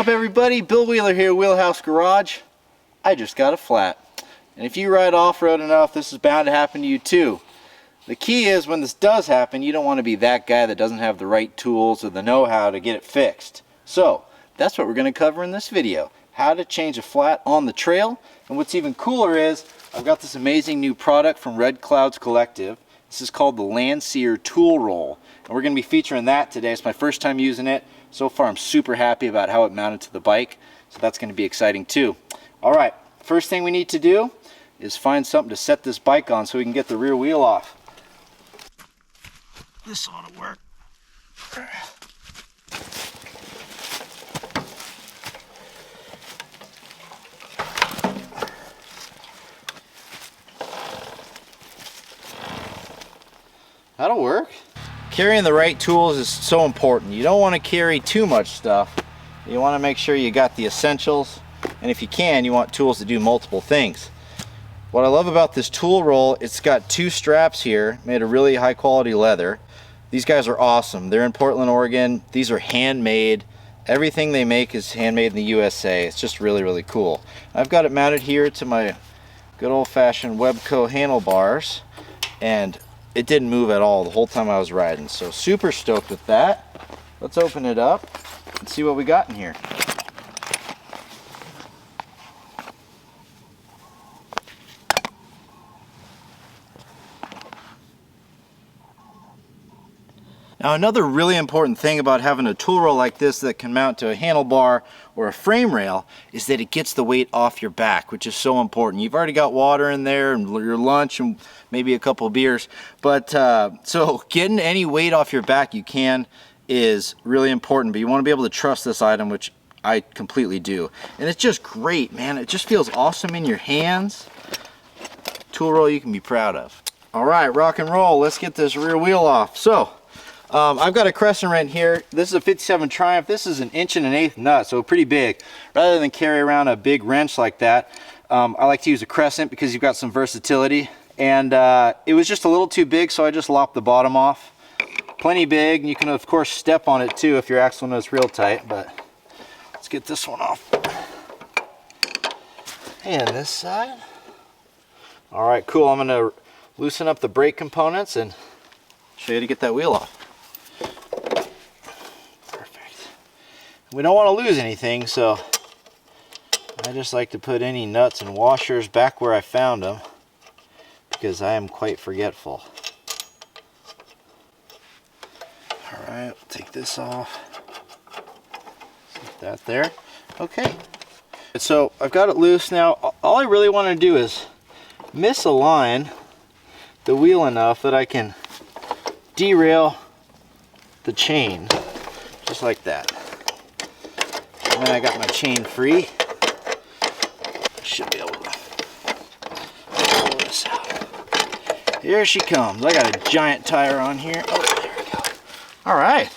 up everybody, Bill Wheeler here, Wheelhouse Garage. I just got a flat. And if you ride off-road enough, this is bound to happen to you too. The key is when this does happen, you don't want to be that guy that doesn't have the right tools or the know-how to get it fixed. So, that's what we're going to cover in this video. How to change a flat on the trail. And what's even cooler is, I've got this amazing new product from Red Clouds Collective. This is called the Landseer Tool Roll. And we're going to be featuring that today. It's my first time using it. So far I'm super happy about how it mounted to the bike. So that's going to be exciting too. Alright, first thing we need to do is find something to set this bike on so we can get the rear wheel off. This ought to work. That'll work. Carrying the right tools is so important. You don't want to carry too much stuff. You want to make sure you got the essentials, and if you can, you want tools to do multiple things. What I love about this tool roll, it's got two straps here made of really high quality leather. These guys are awesome. They're in Portland, Oregon. These are handmade. Everything they make is handmade in the USA. It's just really, really cool. I've got it mounted here to my good old-fashioned Webco handlebars, and it didn't move at all the whole time I was riding. So super stoked with that. Let's open it up and see what we got in here. Now another really important thing about having a tool roll like this that can mount to a handlebar or a frame rail is that it gets the weight off your back, which is so important. You've already got water in there and your lunch and maybe a couple of beers, but so getting any weight off your back you can is really important, but you want to be able to trust this item, which I completely do. And it's just great, man. It just feels awesome in your hands. Tool roll you can be proud of. All right, rock and roll. Let's get this rear wheel off. So I've got a crescent wrench here. This is a 57 Triumph. This is an 1.1/8 nut, so pretty big. Rather than carry around a big wrench like that, I like to use a crescent because you've got some versatility. And it was just a little too big, so I just lopped the bottom off. Plenty big, and you can of course step on it too if your axle nut is real tight, but let's get this one off. And this side. All right, cool. I'm gonna loosen up the brake components and show you how to get that wheel off. Perfect. We don't want to lose anything, so I just like to put any nuts and washers back where I found them because I am quite forgetful. Alright, we'll take this off. Set that there. Okay. So I've got it loose now. All I really want to do is misalign the wheel enough that I can derail the chain, just like that. And then I got my chain free. I should be able to pull this out. Here she comes. I got a giant tire on here. Oh, there we go. All right,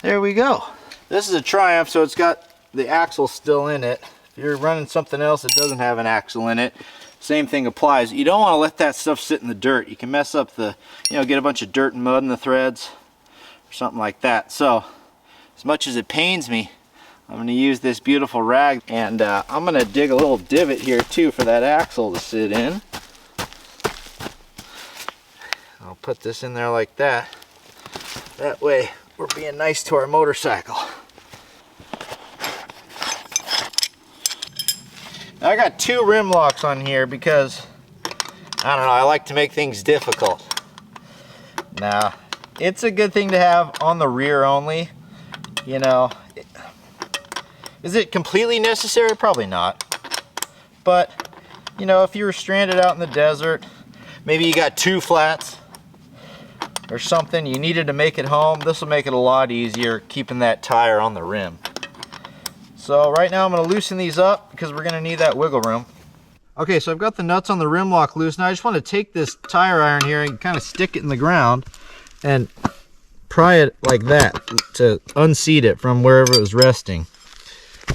there we go. This is a Triumph, so it's got the axle still in it. If you're running something else that doesn't have an axle in it, same thing applies. You don't want to let that stuff sit in the dirt. You can mess up the, get a bunch of dirt and mud in the threads or something like that. So, as much as it pains me, I'm going to use this beautiful rag, and I'm going to dig a little divot here too for that axle to sit in. I'll put this in there like that. That way we're being nice to our motorcycle. Now I got two rim locks on here because, I don't know, I like to make things difficult. Now, it's a good thing to have on the rear only. Is it completely necessary? Probably not. But, if you were stranded out in the desert, maybe you got two flats or something, you needed to make it home, this will make it a lot easier keeping that tire on the rim. So right now I'm going to loosen these up because we're going to need that wiggle room. Okay, so I've got the nuts on the rim lock loose. Now I just want to take this tire iron here and kind of stick it in the ground and pry it like that to unseat it from wherever it was resting.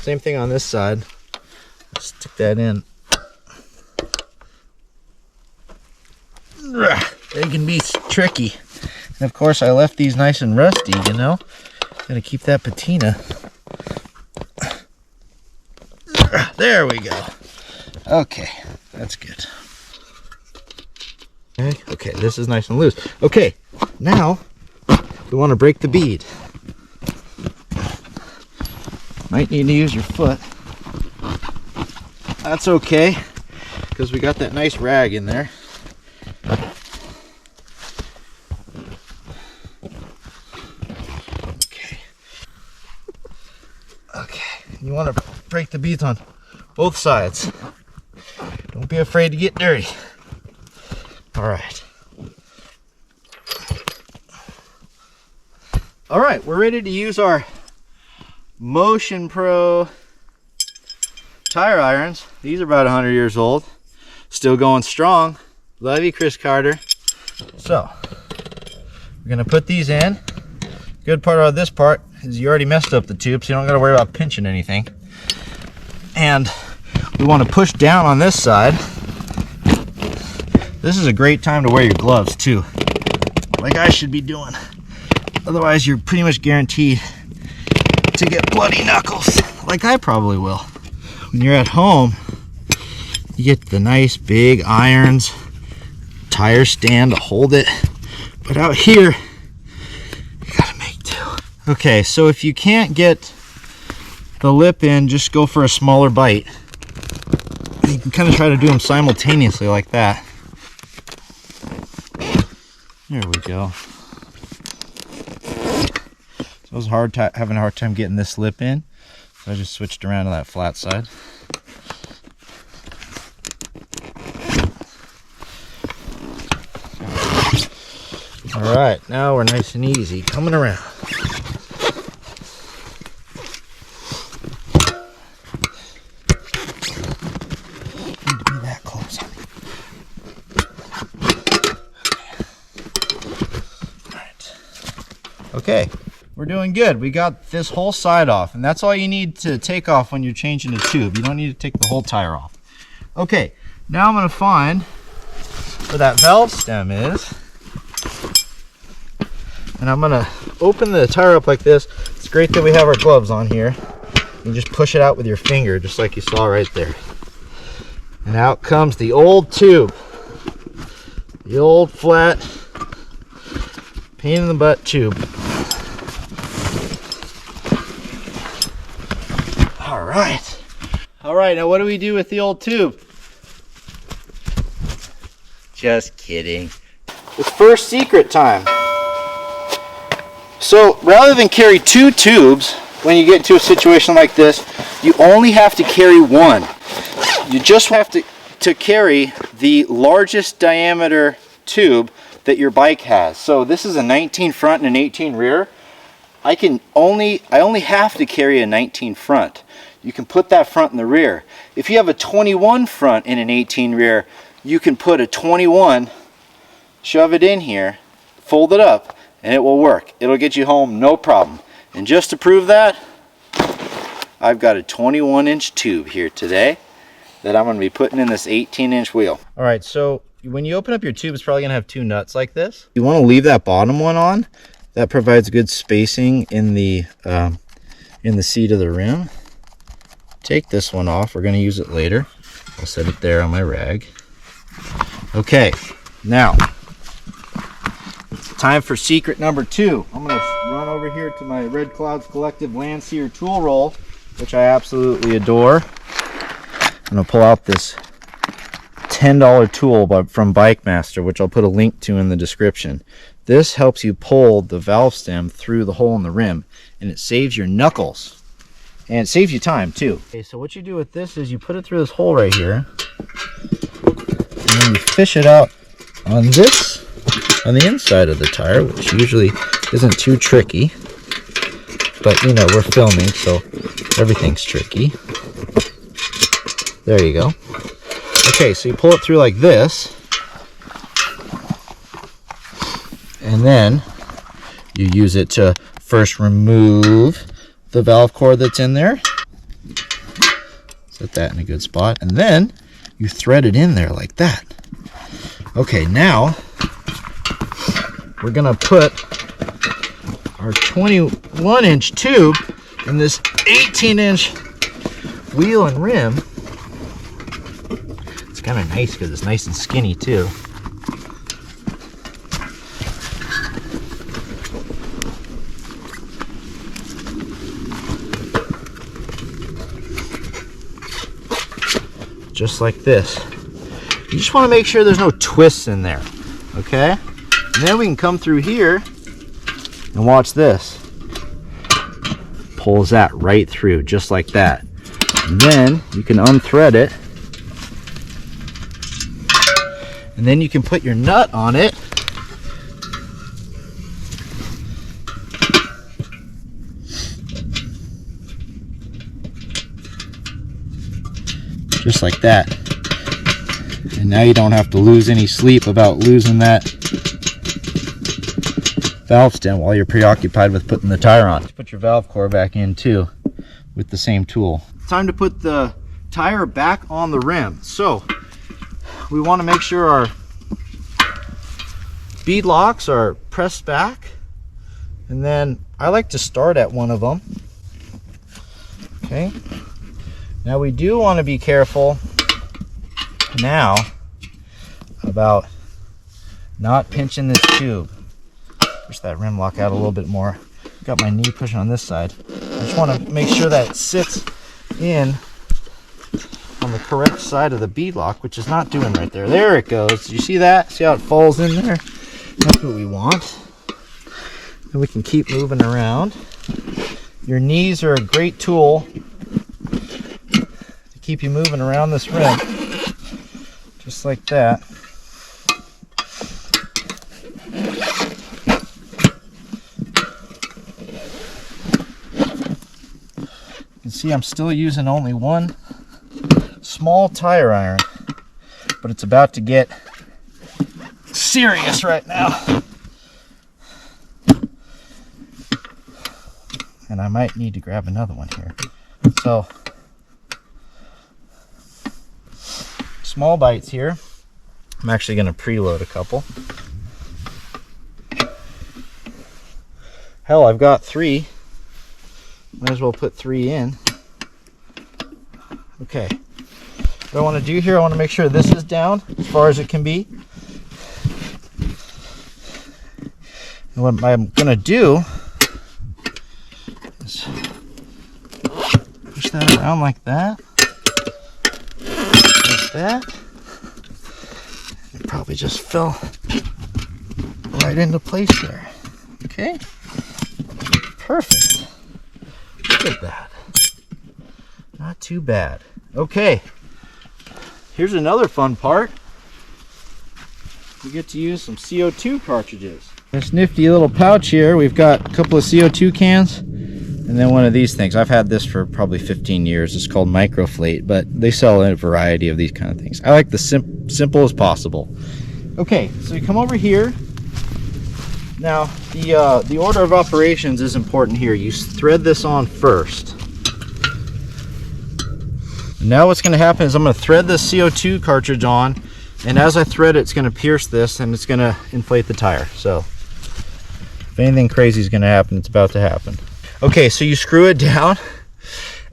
Same thing on this side. Stick that in. They can be tricky. And of course I left these nice and rusty, Gotta keep that patina There we go. Okay, that's good. Okay, this is nice and loose. Okay, now we want to break the bead. Might need to use your foot. That's okay, because we got that nice rag in there. Okay, you want to break the beads on both sides. Don't be afraid to get dirty. All right. All right, we're ready to use our Motion Pro tire irons. These are about 100 years old. Still going strong. Love you, Chris Carter. So, we're gonna put these in. Good part about this part is you already messed up the tube, so you don't gotta worry about pinching anything. And we want to push down on this side. This is a great time to wear your gloves too, like I should be doing. Otherwise, you're pretty much guaranteed to get bloody knuckles, like I probably will. When you're at home, you get the nice big irons, tire stand to hold it. But out here, you gotta make do. Okay, so if you can't get the lip in, just go for a smaller bite. You can kind of try to do them simultaneously like that. There we go. So I was having a hard time getting this lip in, so I just switched around to that flat side. All right, now we're nice and easy coming around. Need to be that close. All right. Okay, we're doing good. We got this whole side off, and that's all you need to take off when you're changing a tube. You don't need to take the whole tire off. Okay, now I'm going to find where that valve stem is. And I'm gonna open the tire up like this. It's great that we have our gloves on here. You just push it out with your finger, just like you saw right there. And out comes the old tube. The old flat, pain in the butt tube. All right. All right, now what do we do with the old tube? Just kidding. It's first secret time. So rather than carry two tubes, when you get into a situation like this, you only have to carry one. You just have to carry the largest diameter tube that your bike has. So this is a 19 front and an 18 rear. I only have to carry a 19 front. You can put that front in the rear. If you have a 21 front and an 18 rear, you can put a 21, shove it in here, fold it up, and it will work. It'll get you home no problem. And just to prove that, I've got a 21-inch tube here today that I'm going to be putting in this 18-inch wheel. All right, so when you open up your tube, it's probably going to have two nuts like this. You want to leave that bottom one on. That provides good spacing in the seat of the rim. Take this one off. We're going to use it later. I'll set it there on my rag. Okay, now time for secret number 2. I'm going to run over here to my Red Clouds Collective Landseer tool roll, which I absolutely adore. I'm going to pull out this $10 tool from Bike Master, which I'll put a link to in the description. This helps you pull the valve stem through the hole in the rim, and it saves your knuckles. And it saves you time too. Okay, so what you do with this is you put it through this hole right here, and then you fish it out on the inside of the tire, which usually isn't too tricky, but you know, we're filming, so everything's tricky. There you go. Okay, so you pull it through like this, and then you use it to first remove the valve cord that's in there. Set that in a good spot, and then you thread it in there like that. Okay, now we're gonna put our 21-inch tube in this 18-inch wheel and rim, it's kind of nice because it's nice and skinny too. Just like this. You just want to make sure there's no twists in there, okay? And then we can come through here and watch this. Pulls that right through, just like that. And then you can unthread it. And then you can put your nut on it. Just like that. And now you don't have to lose any sleep about losing that valve stem while you're preoccupied with putting the tire on. Put your valve core back in too with the same tool. Time to put the tire back on the rim. So we want to make sure our bead locks are pressed back, and then I like to start at one of them. Okay. Now we do want to be careful now about not pinching this tube. Push that rim lock out a little bit more. Got my knee pushing on this side. I just want to make sure that it sits in on the correct side of the bead lock, which is not doing right there. There it goes. You see that? See how it falls in there? That's what we want. And we can keep moving around. Your knees are a great tool to keep you moving around this rim. Just like that. You can see I'm still using only one small tire iron, but it's about to get serious right now. And I might need to grab another one here. So, small bites here. I'm actually going to preload a couple. Hell, I've got 3. Might as well put 3 in. Okay. What I want to do here, I want to make sure this is down as far as it can be. And what I'm going to do is push that around like that. Like that. It probably just fell right into place there. Okay. Perfect. Look at that. Not too bad. Okay. Here's another fun part. We get to use some CO2 cartridges. This nifty little pouch here, we've got a couple of CO2 cans and then one of these things. I've had this for probably 15 years. It's called Microflate, but they sell a variety of these kind of things. I like the simple as possible. Okay, so you come over here. Now, the order of operations is important here. You thread this on first. Now what's going to happen is I'm going to thread this CO2 cartridge on, and as I thread it, it's going to pierce this and it's going to inflate the tire. So if anything crazy is going to happen, it's about to happen. Okay, so you screw it down,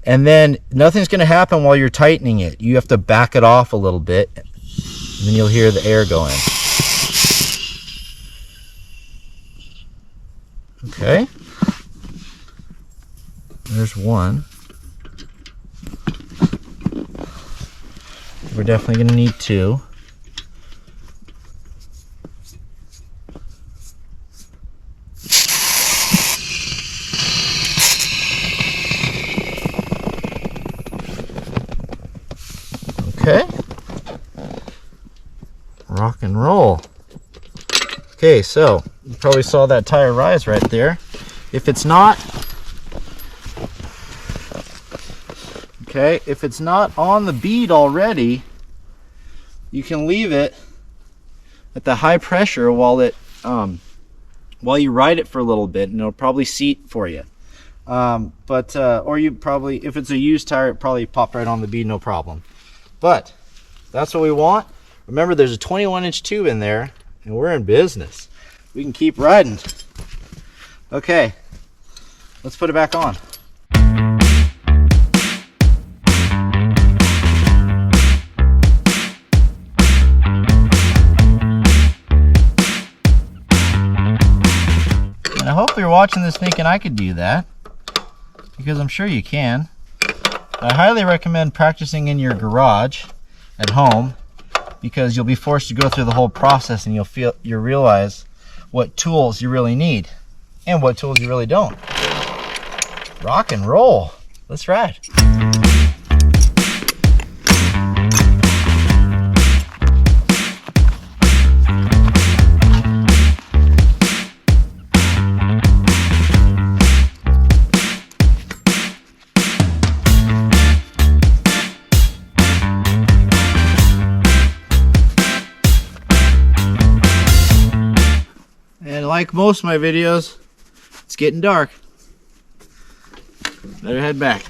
and then nothing's going to happen while you're tightening it. You have to back it off a little bit, and then you'll hear the air go in. Okay, there's one. We're definitely going to need 2. Okay. Rock and roll. Okay, so you probably saw that tire rise right there. If it's not, okay, if it's not on the bead already, you can leave it at the high pressure while you ride it for a little bit, and it'll probably seat for you. Or you probably, if it's a used tire, it probably pop right on the bead, no problem. But that's what we want. Remember, there's a 21-inch tube in there, and we're in business. We can keep riding. Okay, let's put it back on. watching this thinking I could do that, because I'm sure you can. I highly recommend practicing in your garage at home, because you'll be forced to go through the whole process and you'll realize what tools you really need and what tools you really don't. Rock and roll. Let's ride. And like most of my videos, it's getting dark. Better head back.